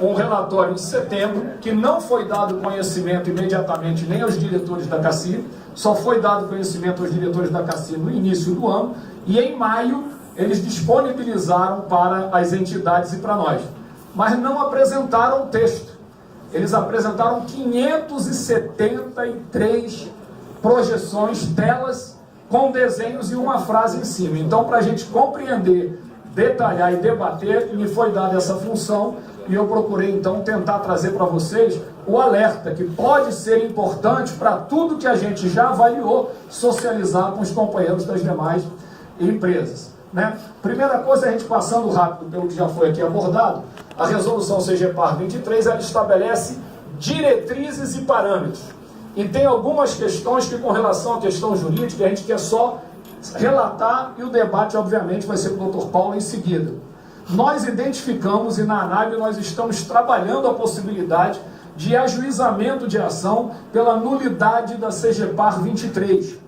um relatório de setembro que não foi dado conhecimento imediatamente nem aos diretores da CACI, só foi dado conhecimento aos diretores da CACI no início do ano, e em maio eles disponibilizaram para as entidades e para nós, mas não apresentaram o texto. Eles apresentaram 573 projeções, telas com desenhos e uma frase em cima. Então, para a gente compreender, detalhar e debater, me foi dada essa função e eu procurei então tentar trazer para vocês o alerta que pode ser importante para tudo que a gente já avaliou, socializar com os companheiros das demais empresas, né? Primeira coisa, a gente passando rápido pelo que já foi aqui abordado, a resolução CGPAR 23, ela estabelece diretrizes e parâmetros. E tem algumas questões que, com relação à questão jurídica, a gente quer só relatar, e o debate, obviamente, vai ser com o Dr. Paulo em seguida. Nós identificamos, e na ANAB nós estamos trabalhando a possibilidade de ajuizamento de ação pela nulidade da CGPAR 23,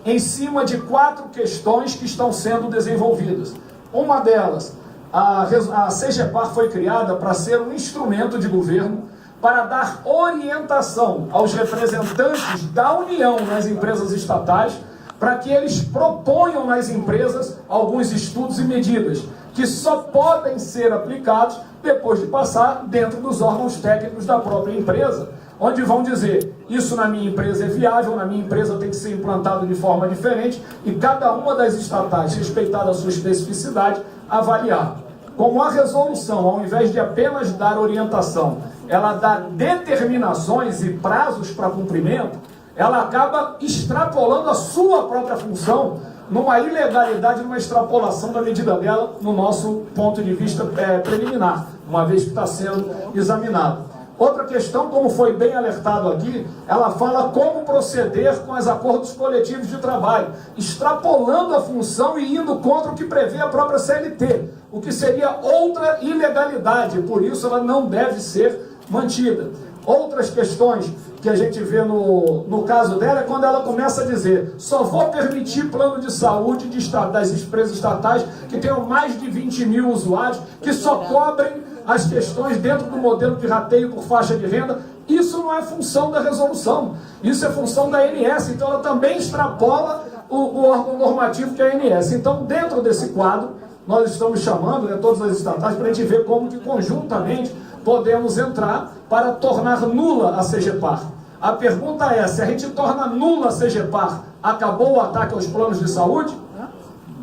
em cima de 4 questões que estão sendo desenvolvidas. Uma delas, a CGPAR foi criada para ser um instrumento de governo para dar orientação aos representantes da União nas empresas estatais, para que eles proponham nas empresas alguns estudos e medidas que só podem ser aplicados depois de passar dentro dos órgãos técnicos da própria empresa, onde vão dizer, isso na minha empresa é viável, na minha empresa tem que ser implantado de forma diferente, e cada uma das estatais, respeitada a sua especificidade, avaliar. Como a resolução, ao invés de apenas dar orientação, ela dá determinações e prazos para cumprimento, ela acaba extrapolando a sua própria função numa ilegalidade, numa extrapolação da medida dela, no nosso ponto de vista preliminar, uma vez que está sendo examinado. Outra questão, como foi bem alertado aqui, ela fala como proceder com os acordos coletivos de trabalho, extrapolando a função e indo contra o que prevê a própria CLT, o que seria outra ilegalidade, por isso ela não deve ser mantida. Outras questões que a gente vê no caso dela é quando ela começa a dizer, só vou permitir plano de saúde das empresas estatais que tenham mais de 20 mil usuários, que só cobrem as questões dentro do modelo de rateio por faixa de renda. Isso não é função da resolução, isso é função da ANS, então ela também extrapola o órgão normativo que é a ANS. Então, dentro desse quadro, nós estamos chamando, né, todas as estatais, para a gente ver como que conjuntamente podemos entrar para tornar nula a CGPAR. A pergunta é, se a gente torna nula a CGPAR, acabou o ataque aos planos de saúde?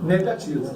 Negativo.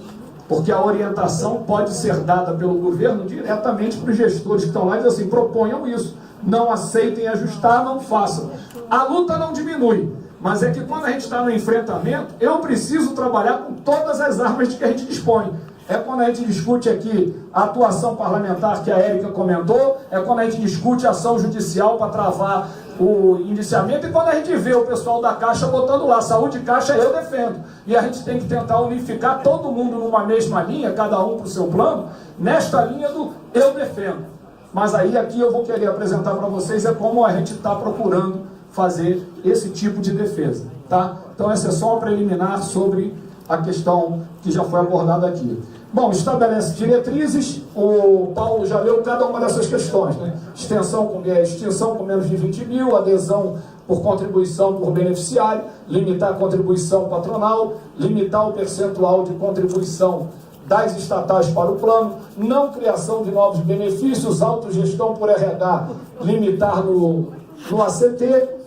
Porque a orientação pode ser dada pelo governo diretamente para os gestores que estão lá e dizem assim, proponham isso, não aceitem ajustar, não façam. A luta não diminui, mas é que quando a gente está no enfrentamento, eu preciso trabalhar com todas as armas de que a gente dispõe. É quando a gente discute aqui a atuação parlamentar que a Érica comentou, é quando a gente discute a ação judicial para travar o indiciamento, e quando a gente vê o pessoal da Caixa botando lá, saúde e Caixa eu defendo. E a gente tem que tentar unificar todo mundo numa mesma linha, cada um para o seu plano, nesta linha do eu defendo. Mas aí aqui eu vou querer apresentar para vocês é como a gente está procurando fazer esse tipo de defesa, tá? Então essa é só uma preliminar sobre a questão que já foi abordada aqui. Bom, estabelece diretrizes, o Paulo já leu cada uma dessas questões, né? Extinção com menos de 20 mil, adesão por contribuição por beneficiário, limitar a contribuição patronal, limitar o percentual de contribuição das estatais para o plano, não criação de novos benefícios, autogestão por RH, limitar no ACT,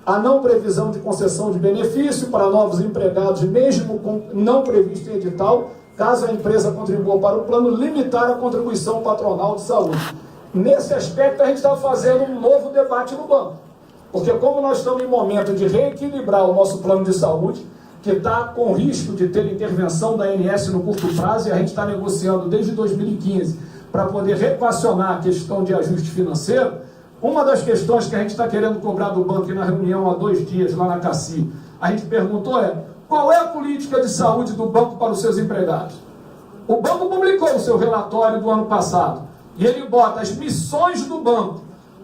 a não previsão de concessão de benefício para novos empregados, mesmo com não previsto em edital, caso a empresa contribua para o plano, limitar a contribuição patronal de saúde. Nesse aspecto, a gente está fazendo um novo debate no banco. Porque como nós estamos em momento de reequilibrar o nosso plano de saúde, que está com risco de ter intervenção da ANS no curto prazo, e a gente está negociando desde 2015 para poder reequacionar a questão de ajuste financeiro, uma das questões que a gente está querendo cobrar do banco na reunião há 2 dias, lá na CACI, a gente perguntou qual é a política de saúde do banco para os seus empregados? O banco publicou o seu relatório do ano passado, e ele bota as missões do banco: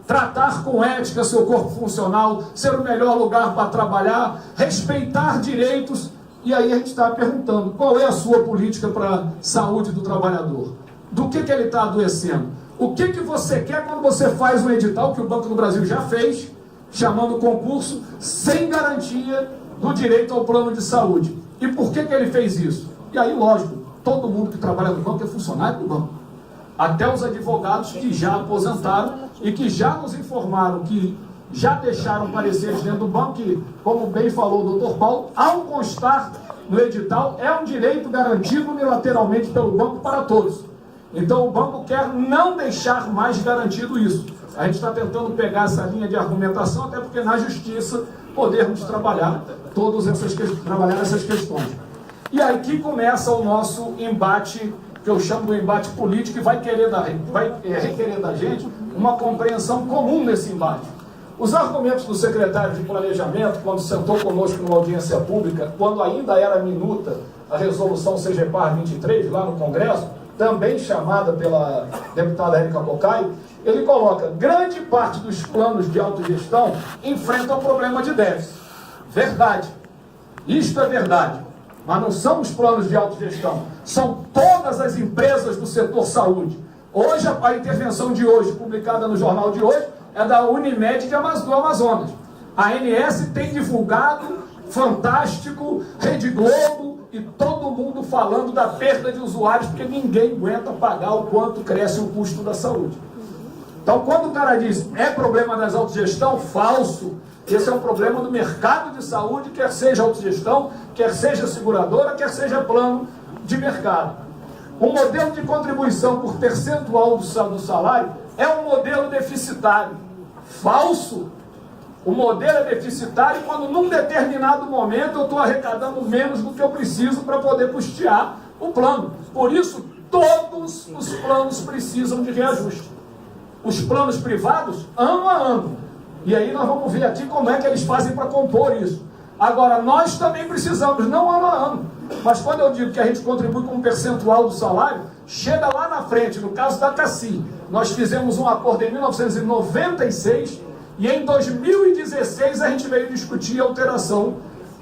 tratar com ética seu corpo funcional, ser o melhor lugar para trabalhar, respeitar direitos. E aí a gente está perguntando, qual é a sua política para a saúde do trabalhador? Do que ele está adoecendo? O que você quer quando você faz um edital, que o Banco do Brasil já fez, chamando concurso, sem garantia do direito ao plano de saúde? E por que ele fez isso? E aí, lógico, todo mundo que trabalha no banco é funcionário do banco. Até os advogados que já aposentaram e que já nos informaram que já deixaram pareceres dentro do banco, que, como bem falou o doutor Paulo, ao constar no edital, é um direito garantido unilateralmente pelo banco para todos. Então o banco quer não deixar mais garantido isso. A gente está tentando pegar essa linha de argumentação, até porque na justiça podermos trabalhar essas questões. E aí que começa o nosso embate, que eu chamo de embate político, que vai requerer da gente uma compreensão comum nesse embate. Os argumentos do secretário de Planejamento, quando sentou conosco numa audiência pública, quando ainda era minuta a resolução CGPAR 23, lá no Congresso, também chamada pela deputada Érica Cocai, ele coloca: grande parte dos planos de autogestão enfrentam o problema de déficit. Verdade. Isto é verdade. Mas não são os planos de autogestão, são todas as empresas do setor saúde. Hoje, a intervenção de hoje, publicada no jornal de hoje, é da Unimed do Amazonas. A ANS tem divulgado, fantástico, Rede Globo e todo mundo falando da perda de usuários, porque ninguém aguenta pagar o quanto cresce o custo da saúde. Então, quando o cara diz é problema das autogestão, falso. Esse é um problema do mercado de saúde, quer seja autogestão, quer seja seguradora, quer seja plano de mercado. O modelo de contribuição por percentual do salário é um modelo deficitário. Falso. O modelo é deficitário quando, num determinado momento, eu estou arrecadando menos do que eu preciso para poder custear o plano. Por isso, todos os planos precisam de reajuste. Os planos privados, ano a ano. E aí nós vamos ver aqui como é que eles fazem para compor isso. Agora, nós também precisamos, não ano a ano, mas quando eu digo que a gente contribui com um percentual do salário, chega lá na frente, no caso da CACI, nós fizemos um acordo em 1996 e em 2016 a gente veio discutir a alteração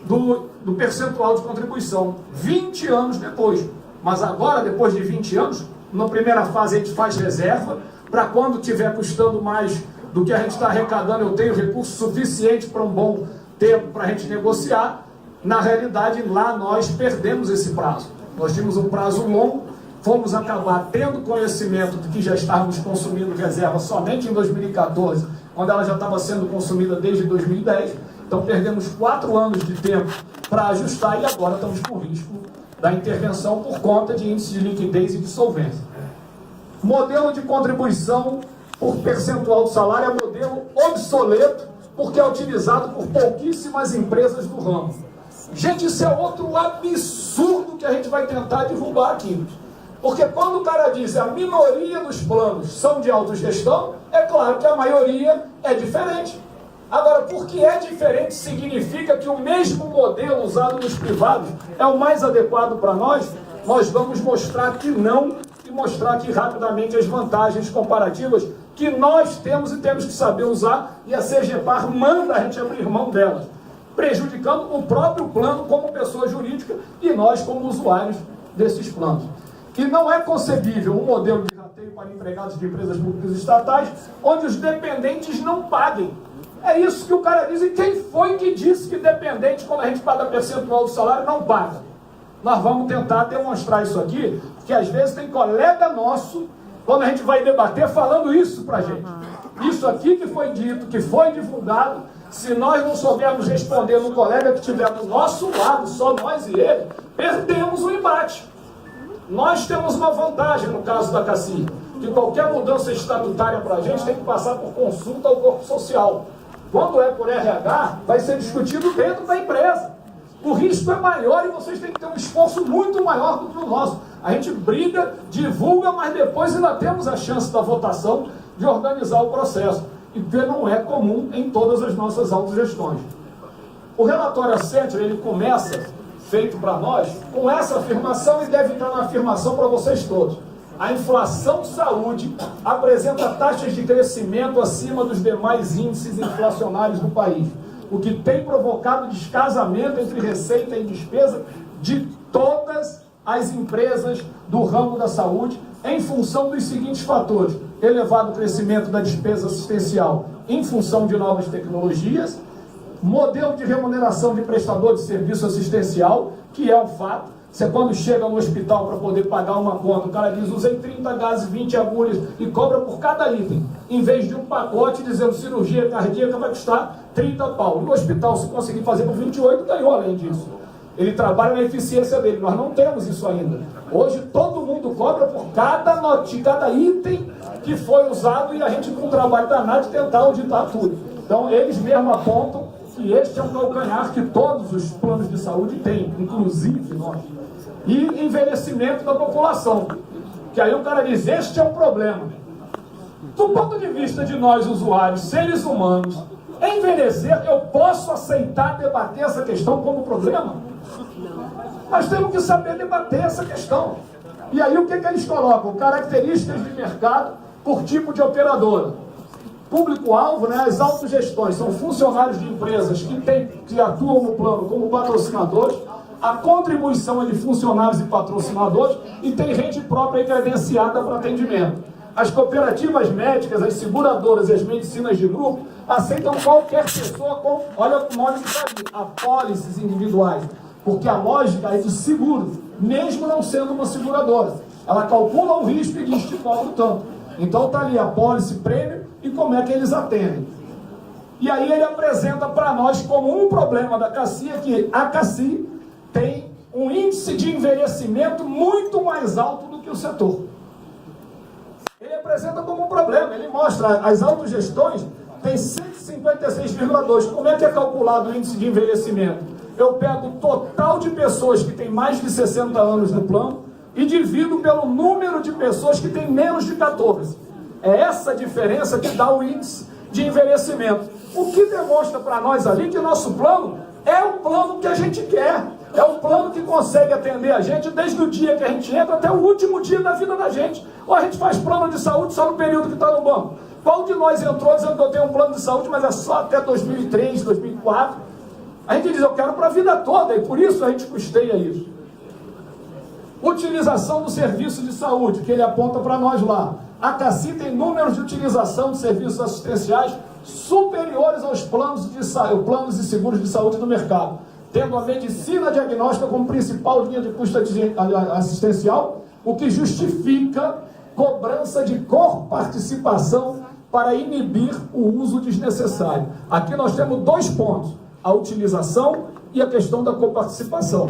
do percentual de contribuição, 20 anos depois. Mas agora, depois de 20 anos, na primeira fase a gente faz reserva, para quando estiver custando mais do que a gente está arrecadando, eu tenho recurso suficiente para um bom tempo para a gente negociar. Na realidade, lá nós perdemos esse prazo. Nós tínhamos um prazo longo, fomos acabar tendo conhecimento de que já estávamos consumindo reserva somente em 2014, quando ela já estava sendo consumida desde 2010. Então perdemos 4 anos de tempo para ajustar e agora estamos com risco da intervenção por conta de índice de liquidez e de solvência. Modelo de contribuição por percentual do salário é modelo obsoleto, porque é utilizado por pouquíssimas empresas do ramo. Gente, isso é outro absurdo que a gente vai tentar derrubar aqui. Porque quando o cara diz a minoria dos planos são de autogestão, é claro que a maioria é diferente. Agora, porque é diferente significa que o mesmo modelo usado nos privados é o mais adequado para nós? Nós vamos mostrar que não, e mostrar aqui rapidamente as vantagens comparativas que nós temos e temos que saber usar, e a CGPAR manda a gente abrir mão delas, prejudicando o próprio plano como pessoa jurídica e nós como usuários desses planos. E não é concebível um modelo de rateio para empregados de empresas públicas estatais onde os dependentes não paguem. É isso que o cara diz. E quem foi que disse que dependente, quando a gente paga percentual do salário, não paga? Nós vamos tentar demonstrar isso aqui, porque às vezes tem colega nosso, quando a gente vai debater, falando isso pra gente. Isso aqui que foi dito, que foi divulgado, se nós não soubermos responder no colega que estiver do nosso lado, só nós e ele, perdemos o embate. Nós temos uma vantagem no caso da CACI, que qualquer mudança estatutária para a gente tem que passar por consulta ao corpo social. Quando é por RH, vai ser discutido dentro da empresa. O risco é maior e vocês têm que ter um esforço muito maior do que o nosso. A gente briga, divulga, mas depois ainda temos a chance da votação de organizar o processo. E que não é comum em todas as nossas autogestões. O relatório Accenture, ele começa, feito para nós, com essa afirmação e deve entrar na afirmação para vocês todos. A inflação saúde apresenta taxas de crescimento acima dos demais índices inflacionários do país, o que tem provocado descasamento entre receita e despesa de todas as empresas do ramo da saúde em função dos seguintes fatores: elevado crescimento da despesa assistencial em função de novas tecnologias, modelo de remuneração de prestador de serviço assistencial, que é um fato. Você quando chega no hospital para poder pagar uma conta, o cara diz, usei 30 gases, 20 agulhas e cobra por cada item. Em vez de um pacote dizendo cirurgia cardíaca vai custar 30 pau. No hospital, se conseguir fazer por 28, ganhou além disso. Ele trabalha na eficiência dele. Nós não temos isso ainda. Hoje todo mundo cobra por cada item que foi usado e a gente com um trabalho danado de tentar auditar tudo. Então eles mesmo apontam que este é um calcanhar que todos os planos de saúde têm, inclusive nós. E envelhecimento da população. Que aí o cara diz, este é um problema. Do ponto de vista de nós usuários, seres humanos, envelhecer, eu posso aceitar debater essa questão como problema? Nós temos que saber debater essa questão. E aí o que eles colocam? Características de mercado por tipo de operadora. Público-alvo, né, as autogestões, são funcionários de empresas que atuam no plano como patrocinadores, a contribuição é de funcionários e patrocinadores, e tem rede própria e credenciada para atendimento. As cooperativas médicas, as seguradoras e as medicinas de grupo aceitam qualquer pessoa com, olha o nome que está ali, apólices individuais, porque a lógica é de seguro, mesmo não sendo uma seguradora. Ela calcula o risco e diz que cobra tanto. Então está ali a apólice prêmio e como é que eles atendem. E aí ele apresenta para nós como um problema da CACI é que a CACI tem um índice de envelhecimento muito mais alto do que o setor. Ele apresenta como um problema, ele mostra as autogestões tem 156,2. Como é que é calculado o índice de envelhecimento? Eu pego o total de pessoas que têm mais de 60 anos no plano e divido pelo número de pessoas que têm menos de 14. É essa diferença que dá o índice de envelhecimento. O que demonstra para nós ali que nosso plano é o plano que a gente quer. É o plano que consegue atender a gente desde o dia que a gente entra até o último dia da vida da gente. Ou a gente faz plano de saúde só no período que está no banco. Qual de nós entrou dizendo que eu tenho um plano de saúde, mas é só até 2003, 2004? A gente diz, eu quero para a vida toda, e por isso a gente custeia isso. Utilização do serviço de saúde, que ele aponta para nós lá. A CACI tem números de utilização de serviços assistenciais superiores aos planos e seguros de saúde do mercado, tendo a medicina diagnóstica como principal linha de custo assistencial, o que justifica cobrança de coparticipação para inibir o uso desnecessário. Aqui nós temos dois pontos, a utilização e a questão da coparticipação.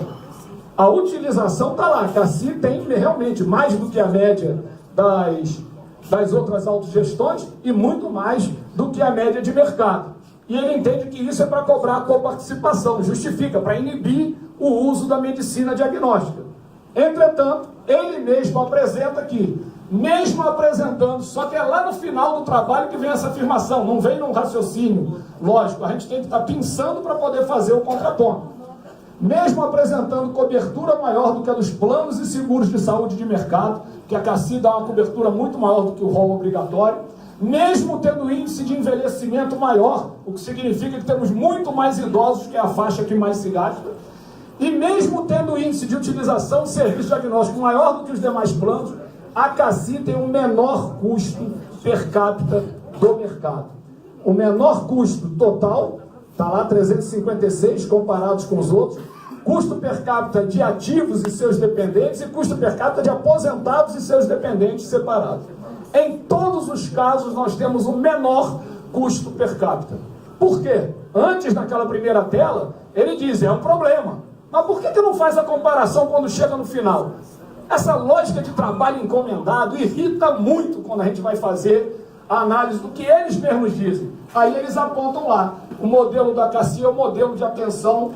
A utilização está lá, a CACI tem realmente mais do que a média das outras autogestões e muito mais do que a média de mercado. E ele entende que isso é para cobrar a coparticipação, justifica, para inibir o uso da medicina diagnóstica. Entretanto, ele mesmo apresenta que, mesmo apresentando, só que é lá no final do trabalho que vem essa afirmação, não vem num raciocínio lógico, a gente tem que estar pensando para poder fazer o contraponto. Mesmo apresentando cobertura maior do que a dos planos e seguros de saúde de mercado, que a CACI dá uma cobertura muito maior do que o rol obrigatório, mesmo tendo índice de envelhecimento maior, o que significa que temos muito mais idosos, que é a faixa que mais se gasta, e mesmo tendo índice de utilização de serviço diagnóstico maior do que os demais planos, a CACI tem um menor custo per capita do mercado. O menor custo total, está lá 356 comparados com os outros, custo per capita de ativos e seus dependentes e custo per capita de aposentados e seus dependentes separados. Em todos os casos nós temos o menor custo per capita. Por quê? Antes, naquela primeira tela, ele diz, é um problema. Mas por que não faz a comparação quando chega no final? Essa lógica de trabalho encomendado irrita muito quando a gente vai fazer a análise do que eles mesmos dizem. Aí eles apontam lá, o modelo da CACI é o modelo de atenção,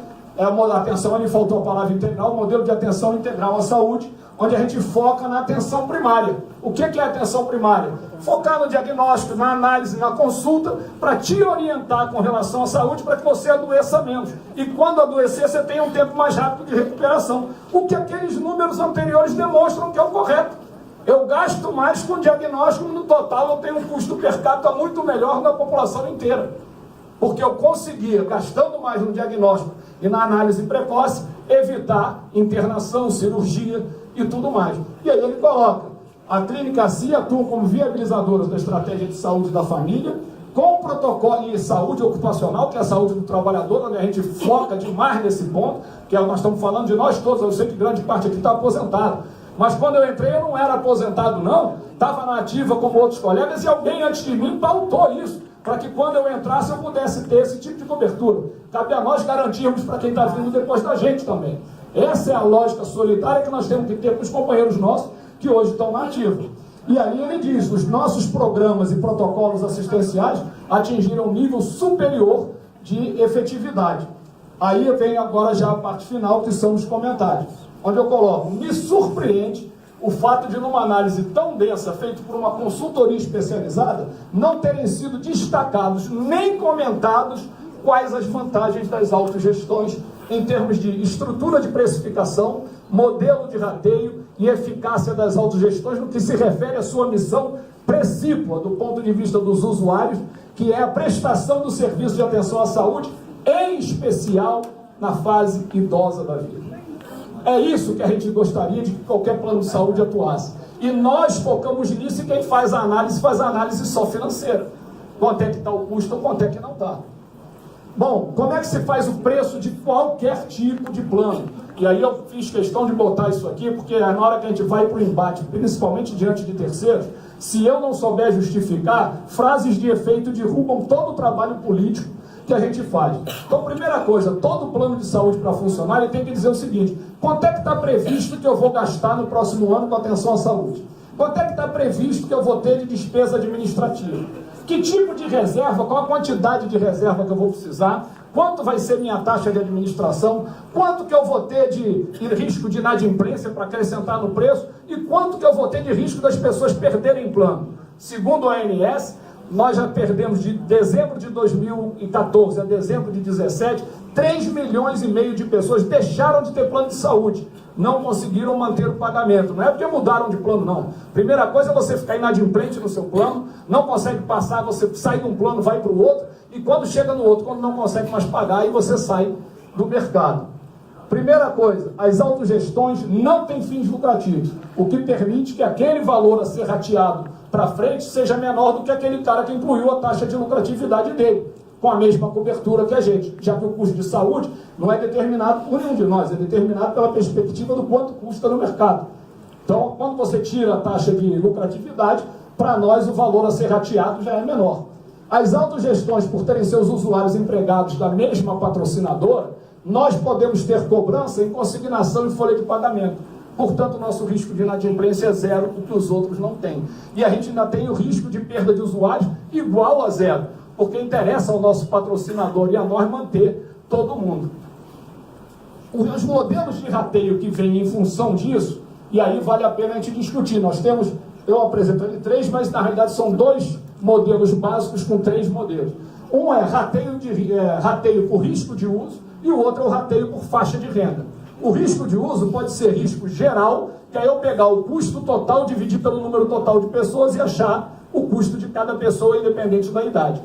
atenção ali faltou a palavra integral, o modelo de atenção integral à saúde, onde a gente foca na atenção primária. O que é a atenção primária? Focar no diagnóstico, na análise, na consulta, para te orientar com relação à saúde, para que você adoeça menos. E quando adoecer, você tenha um tempo mais rápido de recuperação. O que aqueles números anteriores demonstram que é o correto. Eu gasto mais com diagnóstico, no total eu tenho um custo per capita muito melhor na população inteira. Porque eu conseguia, gastando mais no diagnóstico e na análise precoce, evitar internação, cirurgia e tudo mais. E aí ele coloca, A clínica CIA atua como viabilizadora da estratégia de saúde da família, com protocolo de saúde ocupacional, que é a saúde do trabalhador, onde a gente foca demais nesse ponto, que nós estamos falando de nós todos. Eu sei que grande parte aqui está aposentado, mas quando eu entrei eu não era aposentado não, estava na ativa como outros colegas, e alguém antes de mim pautou isso, para que quando eu entrasse eu pudesse ter esse tipo de cobertura. Cabe a nós garantirmos para quem está vindo depois da gente também. Essa é a lógica solidária que nós temos que ter com os companheiros nossos que hoje estão na ativa. E aí ele diz, os nossos programas e protocolos assistenciais atingiram um nível superior de efetividade. Aí vem agora já a parte final, que são os comentários, onde eu coloco: me surpreende o fato de, numa análise tão densa, feita por uma consultoria especializada, não terem sido destacados nem comentados quais as vantagens das autogestões em termos de estrutura de precificação, modelo de rateio e eficácia das autogestões no que se refere à sua missão precípua do ponto de vista dos usuários, que é a prestação do serviço de atenção à saúde, em especial na fase idosa da vida. É isso que a gente gostaria de que qualquer plano de saúde atuasse. E nós focamos nisso, e quem faz a análise só financeira. Quanto é que está o custo ou quanto é que não está. Bom, como é que se faz o preço de qualquer tipo de plano? E aí eu fiz questão de botar isso aqui, porque na hora que a gente vai para o embate, principalmente diante de terceiros, se eu não souber justificar, frases de efeito derrubam todo o trabalho político que a gente faz. Então, primeira coisa, todo plano de saúde para funcionar, ele tem que dizer o seguinte: quanto é que está previsto que eu vou gastar no próximo ano com atenção à saúde? Quanto é que está previsto que eu vou ter de despesa administrativa? Que tipo de reserva, qual a quantidade de reserva que eu vou precisar? Quanto vai ser minha taxa de administração? Quanto que eu vou ter de risco de inadimplência para acrescentar no preço? E quanto que eu vou ter de risco das pessoas perderem plano? Segundo a ANS, nós já perdemos de dezembro de 2014 a dezembro de 2017, 3 milhões e meio de pessoas deixaram de ter plano de saúde. Não conseguiram manter o pagamento. Não é porque mudaram de plano, não. Primeira coisa é você ficar inadimplente no seu plano, não consegue passar, você sai de um plano, vai para o outro, e quando chega no outro, quando não consegue mais pagar, aí você sai do mercado. Primeira coisa, as autogestões não têm fins lucrativos, o que permite que aquele valor a ser rateado para frente seja menor do que aquele cara que incluiu a taxa de lucratividade dele, com a mesma cobertura que a gente, já que o custo de saúde não é determinado por nenhum de nós, é determinado pela perspectiva do quanto custa no mercado. Então, quando você tira a taxa de lucratividade, para nós o valor a ser rateado já é menor. As autogestões, por terem seus usuários empregados da mesma patrocinadora, nós podemos ter cobrança em consignação e folha de pagamento. Portanto, o nosso risco de inadimplência é zero, o que os outros não têm. E a gente ainda tem o risco de perda de usuários igual a zero, porque interessa ao nosso patrocinador e a nós manter todo mundo. Os modelos de rateio que vêm em função disso, e aí vale a pena a gente discutir. Nós temos, eu apresentei 3, mas na realidade são 2 modelos básicos com 3 modelos. Um é rateio por risco de uso, e o outro é o rateio por faixa de renda. O risco de uso pode ser risco geral, que é eu pegar o custo total, dividir pelo número total de pessoas e achar o custo de cada pessoa, independente da idade.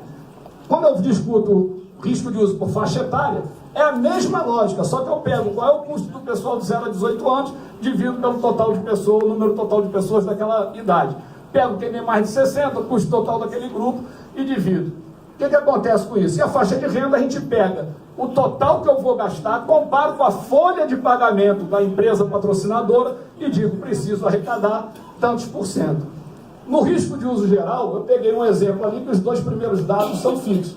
Quando eu discuto risco de uso por faixa etária, é a mesma lógica, só que eu pego qual é o custo do pessoal de 0 a 18 anos, divido pelo total de pessoas, o número total de pessoas daquela idade. Pego quem tem mais de 60, o custo total daquele grupo, e divido. O que acontece com isso? E a faixa de renda, a gente pega o total que eu vou gastar, comparo com a folha de pagamento da empresa patrocinadora e digo, preciso arrecadar tantos %. No risco de uso geral, eu peguei um exemplo ali que os 2 primeiros dados são fixos.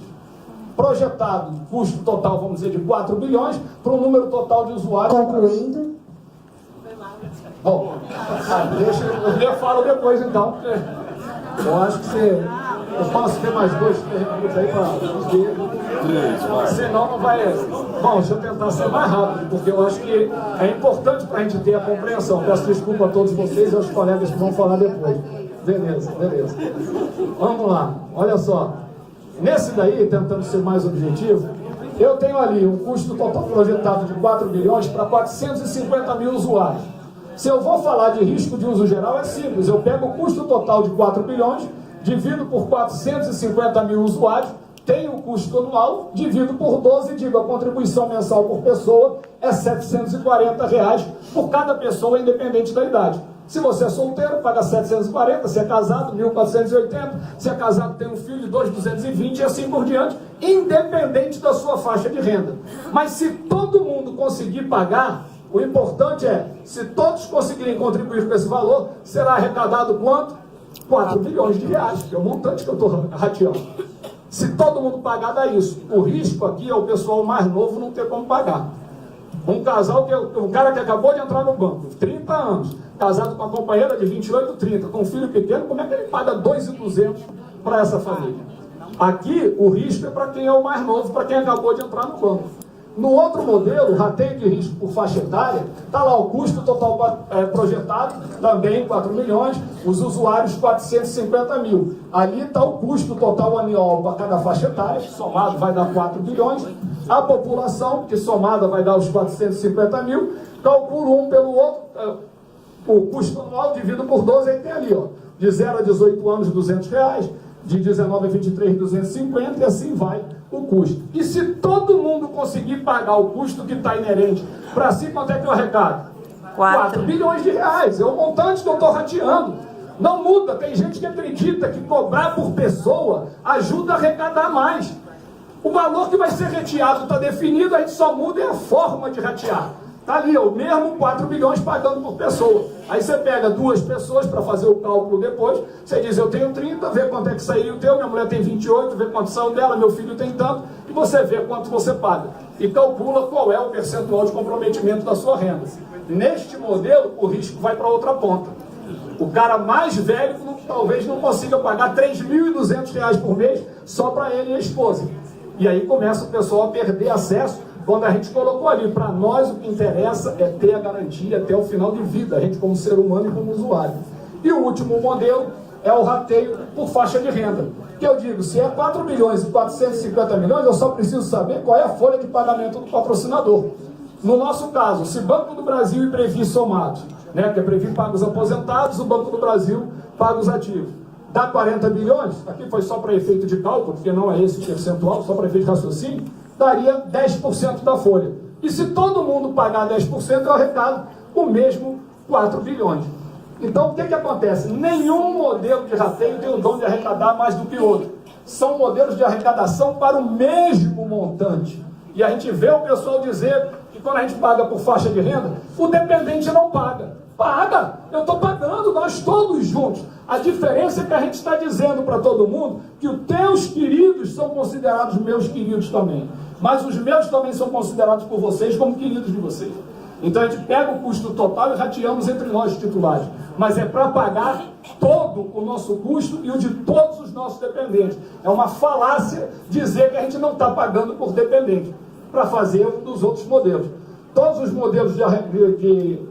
Projetado, custo total, vamos dizer, de 4 bilhões, para um número total de usuários... Concluindo. Bom, deixa, eu falo depois então, porque eu acho que você... Eu posso ter mais 2, 3 minutos aí para dizer. Senão não vai... Bom, deixa eu tentar ser mais rápido, porque eu acho que é importante para a gente ter a compreensão. Peço desculpa a todos vocês e aos colegas que vão falar depois. Beleza. Vamos lá, olha só. Nesse daí, tentando ser mais objetivo, eu tenho ali um custo total projetado de 4 bilhões para 450 mil usuários. Se eu vou falar de risco de uso geral, é simples. Eu pego o custo total de 4 bilhões, divido por 450 mil usuários, tenho o custo anual, divido por 12 e digo, a contribuição mensal por pessoa é R$ 740 por cada pessoa, independente da idade. Se você é solteiro, paga 740, se é casado, 1.480, se é casado tem um filho de 2.220 e assim por diante, independente da sua faixa de renda. Mas se todo mundo conseguir pagar, o importante é, se todos conseguirem contribuir com esse valor, será arrecadado quanto? 4 bilhões de reais, que é o montante que eu estou rateando. Se todo mundo pagar, dá isso. O risco aqui é o pessoal mais novo não ter como pagar. Um casal, um cara que acabou de entrar no banco, 30 anos, casado com uma companheira de 28, 30, com um filho pequeno, como é que ele paga 2.200 para essa família? Aqui, o risco é para quem é o mais novo, para quem acabou de entrar no banco. No outro modelo, rateio de risco por faixa etária, está lá o custo total projetado, também 4 milhões, os usuários 450 mil. Ali está o custo total anual para cada faixa etária, que somado vai dar 4 bilhões. A população, que somada vai dar os 450 mil, calculo um pelo outro, o custo anual dividido por 12, aí tem ali, ó, de 0 a 18 anos, R$200, de 19 a 23, 250, e assim vai o custo. E se todo mundo conseguir pagar o custo que está inerente para si, quanto é que eu arrecado? 4 bilhões de reais, é o montante que eu estou rateando. Não muda, tem gente que acredita que cobrar por pessoa ajuda a arrecadar mais. O valor que vai ser rateado está definido, a gente só muda a forma de ratear. Está ali, o mesmo 4 bilhões pagando por pessoa. Aí você pega 2 pessoas para fazer o cálculo depois, você diz, eu tenho 30, vê quanto é que saiu o teu, minha mulher tem 28, vê quanto saiu dela, meu filho tem tanto, e você vê quanto você paga. E calcula qual é o percentual de comprometimento da sua renda. Neste modelo, o risco vai para outra ponta. O cara mais velho talvez não consiga pagar R$3.200 por mês só para ele e a esposa. E aí começa o pessoal a perder acesso. Quando a gente colocou ali, para nós o que interessa é ter a garantia até o final de vida, a gente como ser humano e como usuário. E o último modelo é o rateio por faixa de renda. Que eu digo, se é 4 bilhões e 450 milhões, eu só preciso saber qual é a folha de pagamento do patrocinador. No nosso caso, se Banco do Brasil e Previ somados, né, que a Previ paga os aposentados, o Banco do Brasil paga os ativos. Dá 40 bilhões, aqui foi só para efeito de cálculo, porque não é esse o percentual, só para efeito de raciocínio, daria 10% da folha. E se todo mundo pagar 10%, eu arrecado o mesmo 4 bilhões. Então, o que acontece? Nenhum modelo de rateio tem o dom de arrecadar mais do que outro. São modelos de arrecadação para o mesmo montante. E a gente vê o pessoal dizer que quando a gente paga por faixa de renda, o dependente não paga. Paga! Eu estou pagando, nós todos juntos. A diferença é que a gente está dizendo para todo mundo que os teus queridos são considerados meus queridos também. Mas os meus também são considerados por vocês como queridos de vocês. Então a gente pega o custo total e rateamos entre nós titulares. Mas é para pagar todo o nosso custo e o de todos os nossos dependentes. É uma falácia dizer que a gente não está pagando por dependente para fazer um dos outros modelos. Todos os modelos de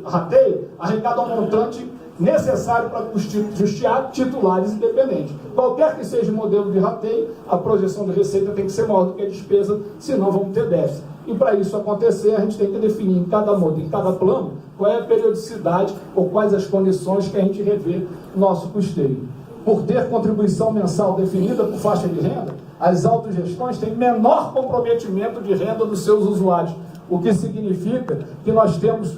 rateio arrecadam um montante necessário para custear titulares independentes. Qualquer que seja o modelo de rateio, a projeção de receita tem que ser maior do que a despesa, senão vamos ter déficit. E para isso acontecer, a gente tem que definir em cada modelo, em cada plano, qual é a periodicidade ou quais as condições que a gente revê nosso custeio. Por ter contribuição mensal definida por faixa de renda, as autogestões têm menor comprometimento de renda dos seus usuários, o que significa que nós temos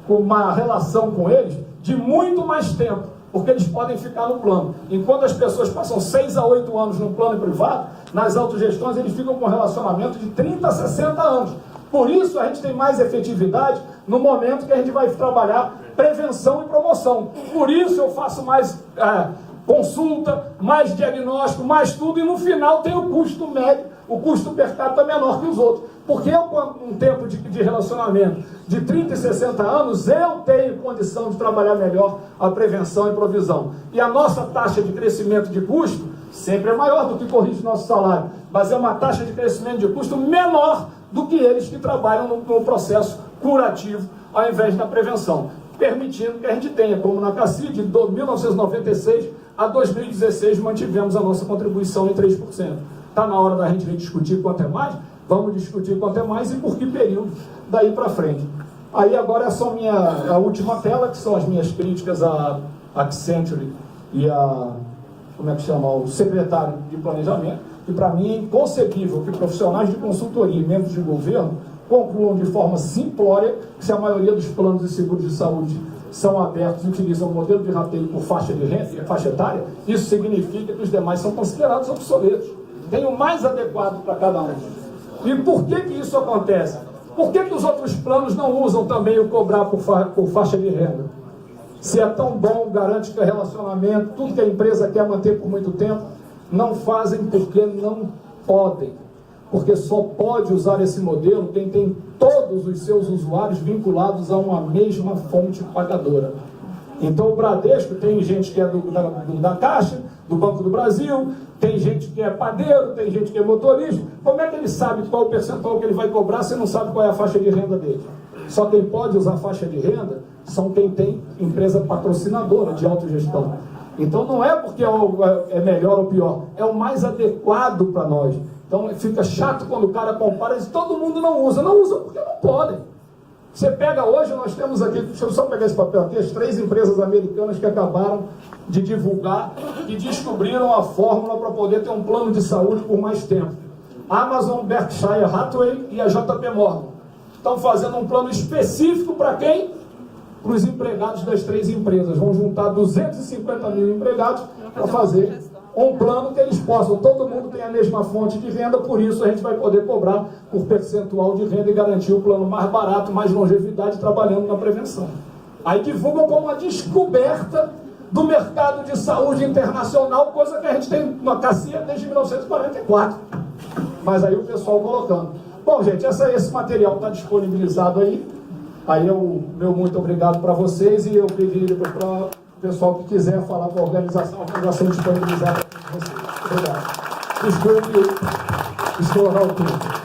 uma relação com eles de muito mais tempo, porque eles podem ficar no plano. Enquanto as pessoas passam 6 a 8 anos no plano privado, nas autogestões eles ficam com relacionamento de 30 a 60 anos. Por isso a gente tem mais efetividade no momento que a gente vai trabalhar prevenção e promoção. Por isso eu faço mais consulta, mais diagnóstico, mais tudo, e no final tem o custo médio, o custo per capita menor que os outros. Porque eu, com um tempo de relacionamento de 30 e 60 anos, eu tenho condição de trabalhar melhor a prevenção e provisão. E a nossa taxa de crescimento de custo sempre é maior do que corrige o nosso salário, mas é uma taxa de crescimento de custo menor do que eles que trabalham no processo curativo ao invés da prevenção, permitindo que a gente tenha, como na CACID, de 1996 a 2016, mantivemos a nossa contribuição em 3%. Está na hora da gente discutir quanto é mais? Vamos discutir quanto é mais e por que período daí para frente. Aí agora é só a última tela, que são as minhas críticas à Accenture e o secretário de planejamento, que para mim é inconcebível que profissionais de consultoria e membros de governo concluam de forma simplória que se a maioria dos planos de seguros de saúde são abertos e utilizam o modelo de rateio por faixa de renda e faixa etária, isso significa que os demais são considerados obsoletos. Tem o mais adequado para cada um. E por que isso acontece? Por que os outros planos não usam também o cobrar por faixa de renda? Se é tão bom, garante que é relacionamento, tudo que a empresa quer manter por muito tempo, não fazem porque não podem. Porque só pode usar esse modelo quem tem todos os seus usuários vinculados a uma mesma fonte pagadora. Então o Bradesco tem gente que é da Caixa, do Banco do Brasil, tem gente que é padeiro, tem gente que é motorista. Como é que ele sabe qual o percentual que ele vai cobrar se não sabe qual é a faixa de renda dele? Só quem pode usar faixa de renda são quem tem empresa patrocinadora de autogestão. Então não é porque é melhor ou pior, é o mais adequado para nós. Então fica chato quando o cara compara e diz, todo mundo não usa porque não podem. Você pega hoje, nós temos aqui, deixa eu só pegar esse papel aqui, as 3 empresas americanas que acabaram de divulgar e descobriram a fórmula para poder ter um plano de saúde por mais tempo. Amazon, Berkshire Hathaway e a JP Morgan estão fazendo um plano específico para quem? Para os empregados das 3 empresas. Vão juntar 250 mil empregados para fazer um plano que eles possam, todo mundo tem a mesma fonte de renda, por isso a gente vai poder cobrar por percentual de renda e garantir o plano mais barato, mais longevidade, trabalhando na prevenção. Aí divulgam como uma descoberta do mercado de saúde internacional, coisa que a gente tem uma cacia desde 1944. Mas aí o pessoal colocando. Bom, gente, esse material está disponibilizado aí. Aí meu muito obrigado para vocês e eu pedi para o pessoal que quiser falar com a organização disponibilizada para vocês. Obrigado. Desculpe estourar o tempo.